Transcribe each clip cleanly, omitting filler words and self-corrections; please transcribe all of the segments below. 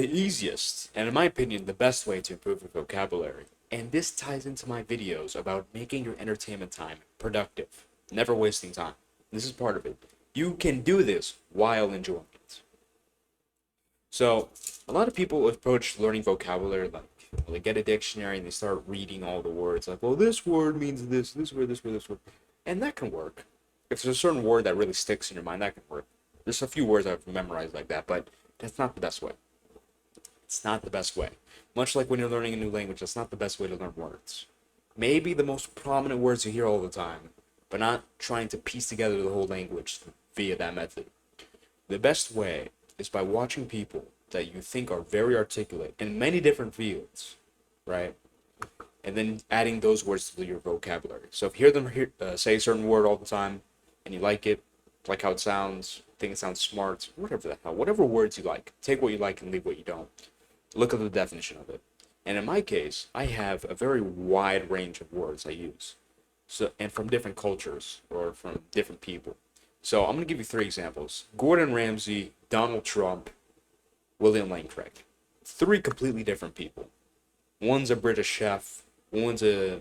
the easiest, and in my opinion, the best way to improve your vocabulary. And this ties into my videos about making your entertainment time productive, never wasting time. This is part of it. You can do this while enjoying it. So, a lot of people approach learning vocabulary like well, they get a dictionary and they start reading all the words. Like, well, this word means this word, this word, this word. And that can work. If there's a certain word that really sticks in your mind, that can work. There's a few words I've memorized like that, but that's not the best way. It's not the best way. Much like when you're learning a new language, that's not the best way to learn words. Maybe the most prominent words you hear all the time, but not trying to piece together the whole language via that method. The best way is by watching people that you think are very articulate in many different fields, right? And then adding those words to your vocabulary. So if you hear them say a certain word all the time, and you like it, like how it sounds, think it sounds smart, whatever the hell, whatever words you like, take what you like and leave what you don't. Look at the definition of it. And in my case, I have a very wide range of words I use. So, and from different cultures or from different people. So I'm going to give you three examples. Gordon Ramsay, Donald Trump, William Lane Craig. Three completely different people. One's a British chef, one's a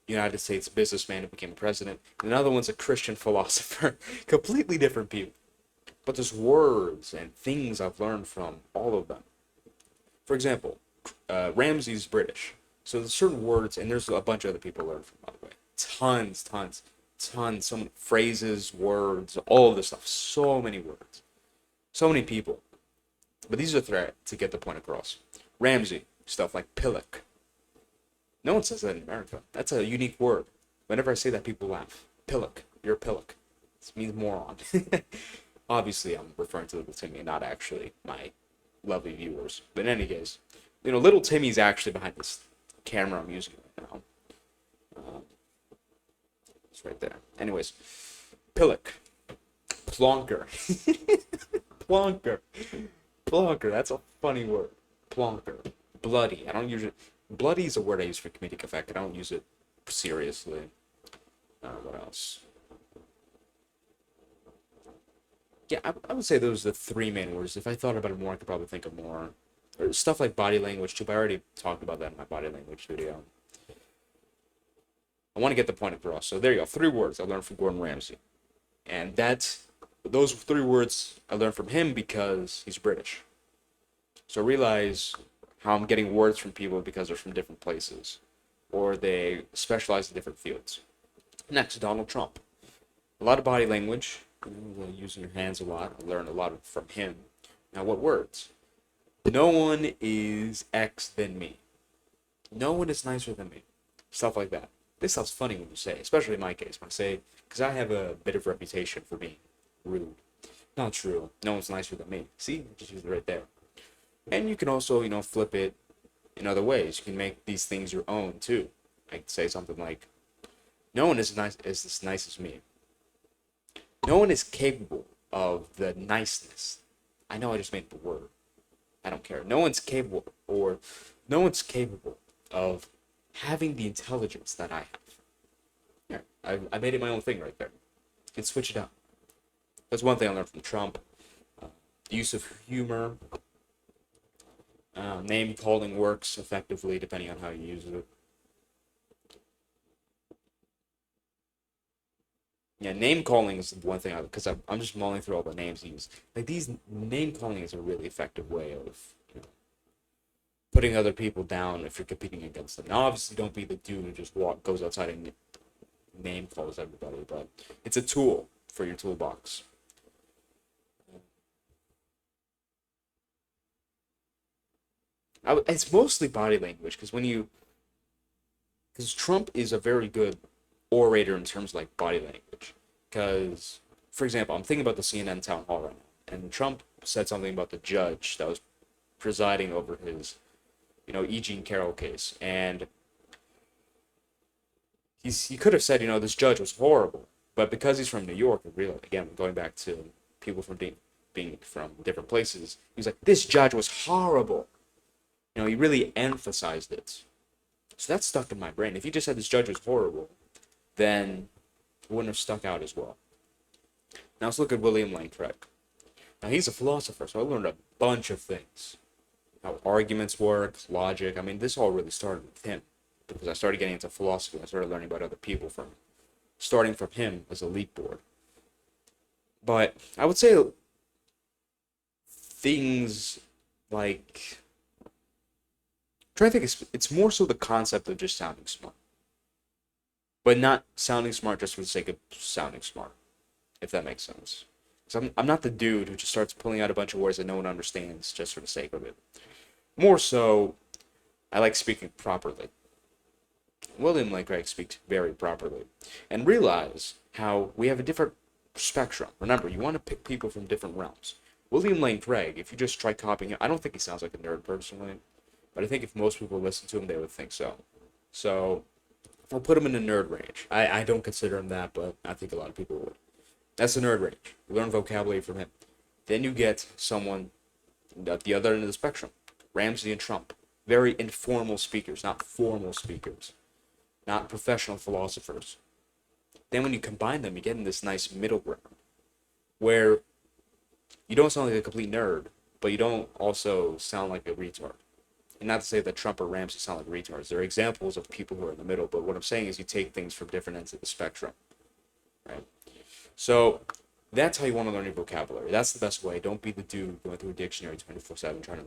United States businessman who became president, and another one's a Christian philosopher. Completely different people. But there's words and things I've learned from all of them. For example, Ramsay's British. So there's certain words, and there's a bunch of other people I learned from, by the way. Tons. So many phrases, words, all of this stuff. So many words. So many people. But these are three to get the point across. Ramsay, stuff like pillock. No one says that in America. That's a unique word. Whenever I say that, people laugh. Pillock. You're a pillock. This means moron. Obviously, I'm referring to Little Timmy, not actually my lovely viewers. But in any case, Little Timmy's actually behind this camera I'm using right now. It's right there. Anyways, pillock. Plonker. Plonker. Plonker. That's a funny word. Plonker. Bloody. I don't usually... Bloody is a word I use for comedic effect. I don't use it seriously. What else? Yeah, I would say those are the three main words. If I thought about it more, I could probably think of more. Or stuff like body language, too, but I already talked about that in my body language video. I want to get the point across. So there you go. Three words I learned from Gordon Ramsay. And those three words I learned from him because he's British. So realize how I'm getting words from people because they're from different places. Or they specialize in different fields. Next, Donald Trump. A lot of body language. Using your hands a lot. I learned a lot from him. Now, what words? No one is X than me. No one is nicer than me. Stuff like that. This sounds funny when you say, especially in my case, when I say, because I have a bit of reputation for being rude. Not true. No one's nicer than me. See? Just use it right there. And you can also, flip it in other ways. You can make these things your own, too. I could say something like, no one is as nice as me. No one is capable of the niceness. I know I just made the word. I don't care. No one's capable of having the intelligence that I have. Yeah, I made it my own thing right there. You can switch it up. That's one thing I learned from Trump. The use of humor. Name calling works effectively depending on how you use it. Yeah, name calling is one thing because I'm just mulling through all the names he used. Like these name calling is a really effective way of putting other people down if you're competing against them. Now, obviously, don't be the dude who just goes outside and name calls everybody, but it's a tool for your toolbox. It's mostly body language because Trump is a very good orator in terms of like body language. Because, for example, I'm thinking about the CNN town hall right now, and Trump said something about the judge that was presiding over his, E. Jean Carroll case, and he could have said, this judge was horrible, but because he's from New York, really, again, going back to people from being from different places, he was like, this judge was horrible. He really emphasized it. So that's stuck in my brain. If he just said this judge was horrible, then it wouldn't have stuck out as well. Now let's look at William Lane Craig. Now he's a philosopher, so I learned a bunch of things how arguments work, logic. I mean, this all really started with him because I started getting into philosophy. I started learning about other people from starting from him as a leap board. But I would say things like trying to think, it's more so the concept of just sounding smart, but not sounding smart just for the sake of sounding smart, if that makes sense. So I'm not the dude who just starts pulling out a bunch of words that no one understands just for the sake of it. More so, I like speaking properly. William Lane Craig speaks very properly, and realize how we have a different spectrum. Remember, you want to pick people from different realms. William Lane Craig, if you just try copying him, I don't think he sounds like a nerd personally, but I think if most people listen to him, they would think so. So, I'll put him in the nerd range. I don't consider him that, but I think a lot of people would. That's the nerd range. You learn vocabulary from him. Then you get someone at the other end of the spectrum, Ramsey and Trump. Very informal speakers, not formal speakers, not professional philosophers. Then when you combine them, you get in this nice middle ground where you don't sound like a complete nerd, but you don't also sound like a retard. And not to say that Trump or Ramsey sound like retards. They're examples of people who are in the middle, but what I'm saying is you take things from different ends of the spectrum, right? So that's how you want to learn your vocabulary. That's the best way. Don't be the dude going through a dictionary 24/7 trying to